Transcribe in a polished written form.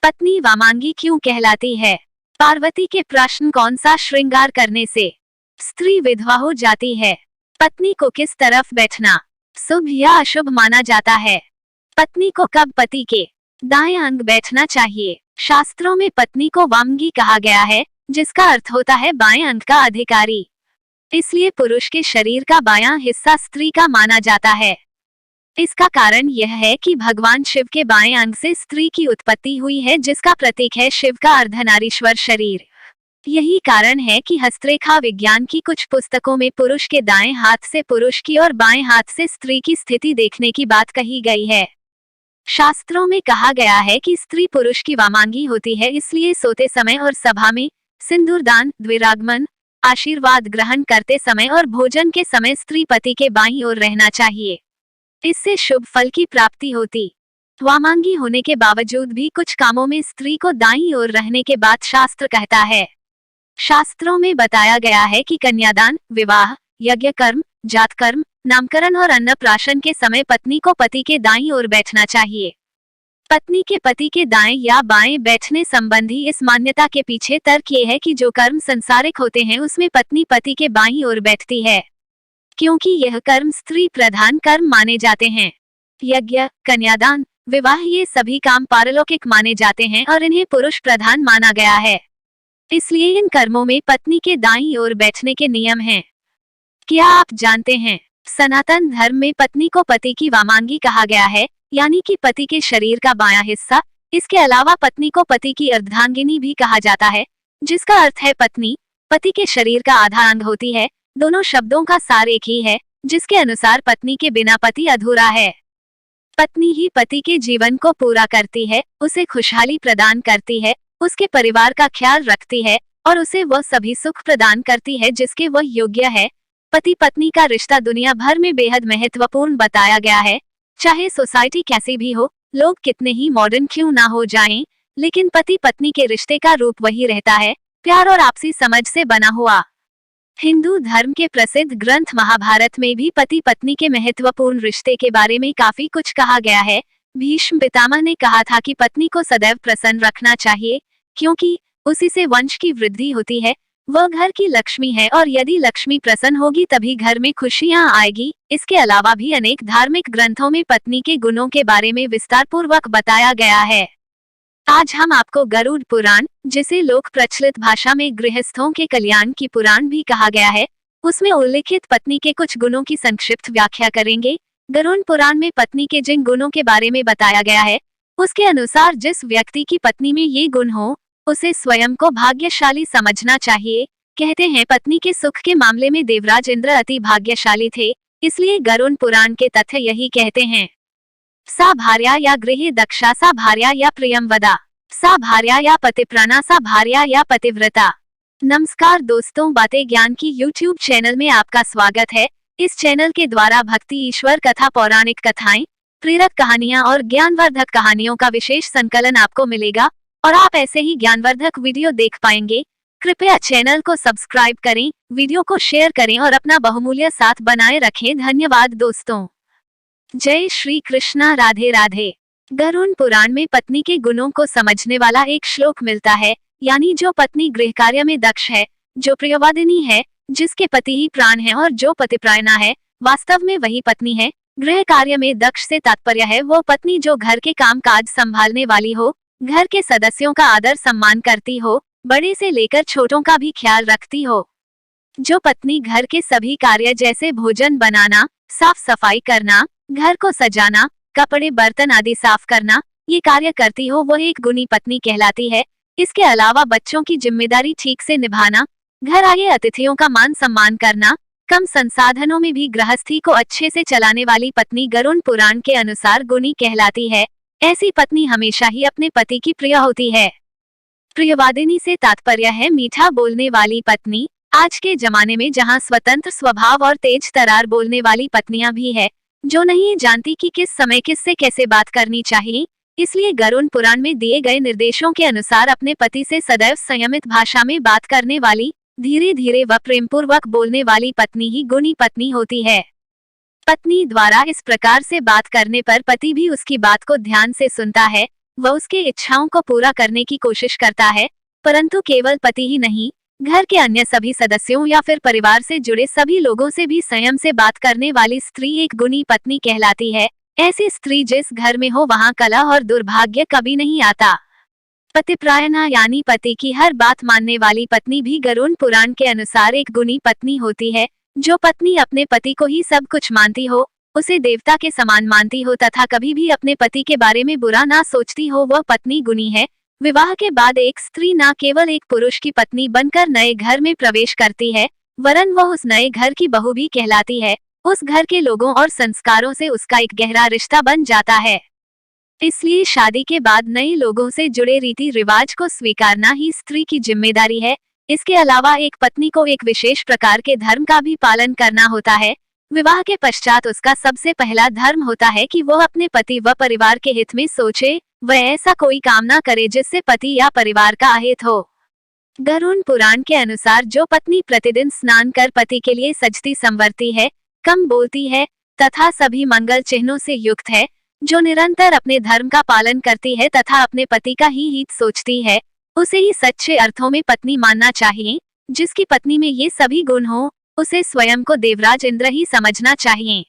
पत्नी वामांगी क्यों कहलाती है? पार्वती के प्रश्न कौन सा श्रृंगार करने से स्त्री विधवा हो जाती है? पत्नी को किस तरफ बैठना शुभ या अशुभ माना जाता है? पत्नी को कब पति के दाएं अंग बैठना चाहिए? शास्त्रों में पत्नी को वामंगी कहा गया है, जिसका अर्थ होता है बाएं अंग का अधिकारी। इसलिए पुरुष के शरीर का बायां हिस्सा स्त्री का माना जाता है। इसका कारण यह है कि भगवान शिव के बाएं अंग से स्त्री की उत्पत्ति हुई है, जिसका प्रतीक है शिव का अर्धनारीश्वर शरीर। यही कारण है कि हस्तरेखा विज्ञान की कुछ पुस्तकों में पुरुष के दाएं हाथ से पुरुष की और बाएं हाथ से स्त्री की स्थिति देखने की बात कही गई है। शास्त्रों में कहा गया है कि स्त्री पुरुष की वामांगी होती है, इसलिए सोते समय और सभा में सिंदूरदान, द्विरागमन, आशीर्वाद ग्रहण करते समय और भोजन के समय स्त्री पति के बाईं ओर रहना चाहिए। इससे शुभ फल की प्राप्ति होती। वामांगी होने के बावजूद भी कुछ कामों में स्त्री को दाईं ओर रहने के बाद शास्त्र कहता है। शास्त्रों में बताया गया है कि कन्यादान, विवाह, यज्ञ कर्म, जात कर्म, नामकरण और अन्नप्राशन के समय पत्नी को पति के दाईं ओर बैठना चाहिए। पत्नी के पति के दाएं या बाएं बैठने संबंधी इस मान्यता के पीछे तर्क ये है कि जो कर्म संसारिक होते हैं उसमें पत्नी पति के बाईं ओर बैठती है, क्योंकि यह कर्म स्त्री प्रधान कर्म माने जाते हैं। यज्ञ, कन्यादान, विवाह ये सभी काम पारलौकिक माने जाते हैं और इन्हें पुरुष प्रधान माना गया है। इसलिए इन कर्मों में पत्नी के दाईं ओर बैठने के नियम हैं। क्या आप जानते हैं, सनातन धर्म में पत्नी को पति की वामांगी कहा गया है, यानी कि पति के शरीर का बायां हिस्सा। इसके अलावा पत्नी को पति की अर्धांगिनी भी कहा जाता है, जिसका अर्थ है पत्नी पति के शरीर का आधा अंग होती है। दोनों शब्दों का सार एक ही है, जिसके अनुसार पत्नी के बिना पति अधूरा है। पत्नी ही पति के जीवन को पूरा करती है, उसे खुशहाली प्रदान करती है, उसके परिवार का ख्याल रखती है और उसे वह सभी सुख प्रदान करती है जिसके वह योग्य है। पति पत्नी का रिश्ता दुनिया भर में बेहद महत्वपूर्ण बताया गया है। चाहे सोसाइटी कैसी भी हो, लोग कितने ही मॉडर्न क्यों ना हो जाएं, लेकिन पति पत्नी के रिश्ते का रूप वही रहता है, प्यार और आपसी समझ से बना हुआ। हिंदू धर्म के प्रसिद्ध ग्रंथ महाभारत में भी पति पत्नी के महत्वपूर्ण रिश्ते के बारे में काफी कुछ कहा गया है। भीष्म पितामह ने कहा था कि पत्नी को सदैव प्रसन्न रखना चाहिए, क्योंकि उसी से वंश की वृद्धि होती है। वह घर की लक्ष्मी है और यदि लक्ष्मी प्रसन्न होगी तभी घर में खुशियां आएगी। इसके अलावा भी अनेक धार्मिक ग्रंथों में पत्नी के गुणों के बारे में विस्तार पूर्वक बताया गया है। आज हम आपको गरुड़ पुराण, जिसे लोक प्रचलित भाषा में गृहस्थों के कल्याण की पुराण भी कहा गया है, उसमें उल्लिखित पत्नी के कुछ गुणों की संक्षिप्त व्याख्या करेंगे। गरुड़ पुराण में पत्नी के जिन गुणों के बारे में बताया गया है, उसके अनुसार जिस व्यक्ति की पत्नी में ये गुण हो, उसे स्वयं को भाग्यशाली समझना चाहिए। कहते हैं पत्नी के सुख के मामले में देवराज इंद्र अति भाग्यशाली थे, इसलिए गरुड़ पुराण के तथ्य यही कहते हैं। सा भार्या या गृहे दक्षा, सा भार्या या प्रियंवदा, सा भार्या या पतिप्राणा, सा भार्या या पतिव्रता। नमस्कार दोस्तों, बातें ज्ञान की YouTube चैनल में आपका स्वागत है। इस चैनल के द्वारा भक्ति, ईश्वर कथा, पौराणिक कथाएं, प्रेरक कहानियां और ज्ञानवर्धक कहानियों का विशेष संकलन आपको मिलेगा और आप ऐसे ही ज्ञानवर्धक वीडियो देख पाएंगे। कृपया चैनल को सब्सक्राइब करें, वीडियो को शेयर करें और अपना बहुमूल्य साथ बनाए रखें। धन्यवाद दोस्तों। जय श्री कृष्णा, राधे राधे। गरुड़ पुराण में पत्नी के गुणों को समझने वाला एक श्लोक मिलता है, यानी जो पत्नी गृह कार्य में दक्ष है, जो प्रियवादिनी है, जिसके पति ही प्राण है और जो पतिप्रायणा है, वास्तव में वही पत्नी है। गृह कार्य में दक्ष से तात्पर्य है वो पत्नी जो घर के काम काज संभालने वाली हो, घर के सदस्यों का आदर सम्मान करती हो, बड़े से लेकर छोटों का भी ख्याल रखती हो। जो पत्नी घर के सभी कार्य जैसे भोजन बनाना, साफ सफाई करना, घर को सजाना, कपड़े बर्तन आदि साफ करना, ये कार्य करती हो, वो एक गुणी पत्नी कहलाती है। इसके अलावा बच्चों की जिम्मेदारी ठीक से निभाना, घर आए अतिथियों का मान सम्मान करना, कम संसाधनों में भी गृहस्थी को अच्छे से चलाने वाली पत्नी गरुड़ पुराण के अनुसार गुणी कहलाती है। ऐसी पत्नी हमेशा ही अपने पति की प्रिय होती है। प्रियवादिनी से तात्पर्य है मीठा बोलने वाली पत्नी। आज के जमाने में जहां स्वतंत्र स्वभाव और तेज तरार बोलने वाली पत्नियां भी है, जो नहीं जानती कि किस समय किससे कैसे बात करनी चाहिए, इसलिए गरुड़ पुराण में दिए गए निर्देशों के अनुसार अपने पति से सदैव संयमित भाषा में बात करने वाली, धीरे धीरे व प्रेमपूर्वक बोलने वाली पत्नी ही गुणी पत्नी होती है। पत्नी द्वारा इस प्रकार से बात करने पर पति भी उसकी बात को ध्यान से सुनता है, वह उसके इच्छाओं को पूरा करने की कोशिश करता है, परंतु केवल पति ही नहीं, घर के अन्य सभी सदस्यों या फिर परिवार से जुड़े सभी लोगों से भी संयम से बात करने वाली स्त्री एक गुणी पत्नी कहलाती है। ऐसी स्त्री जिस घर में हो वहाँ कलह और दुर्भाग्य कभी नहीं आता। पतिपरायणा यानी पति की हर बात मानने वाली पत्नी भी गरुड़ पुराण के अनुसार एक गुणी पत्नी होती है। जो पत्नी अपने पति को ही सब कुछ मानती हो, उसे देवता के समान मानती हो तथा कभी भी अपने पति के बारे में बुरा ना सोचती हो, वह पत्नी गुणी है। विवाह के बाद एक स्त्री न केवल एक पुरुष की पत्नी बनकर नए घर में प्रवेश करती है, वरन वह उस नए घर की बहू भी कहलाती है। उस घर के लोगों और संस्कारों से उसका एक गहरा रिश्ता बन जाता है। इसलिए शादी के बाद नए लोगों से जुड़े रीति रिवाज को स्वीकारना ही स्त्री की जिम्मेदारी है। इसके अलावा एक पत्नी को एक विशेष प्रकार के धर्म का भी पालन करना होता है। विवाह के पश्चात उसका सबसे पहला धर्म होता है कि वह अपने पति व परिवार के हित में सोचे, वह ऐसा कोई काम ना करे जिससे पति या परिवार का अहित हो। गरुड़ पुराण के अनुसार जो पत्नी प्रतिदिन स्नान कर पति के लिए सजती संवरती है, कम बोलती है तथा सभी मंगल चिन्हों से युक्त है, जो निरंतर अपने धर्म का पालन करती है तथा अपने पति का ही हित सोचती है, उसे ही सच्चे अर्थों में पत्नी मानना चाहिए। जिसकी पत्नी में ये सभी गुण हो, उसे स्वयं को देवराज इंद्र ही समझना चाहिए।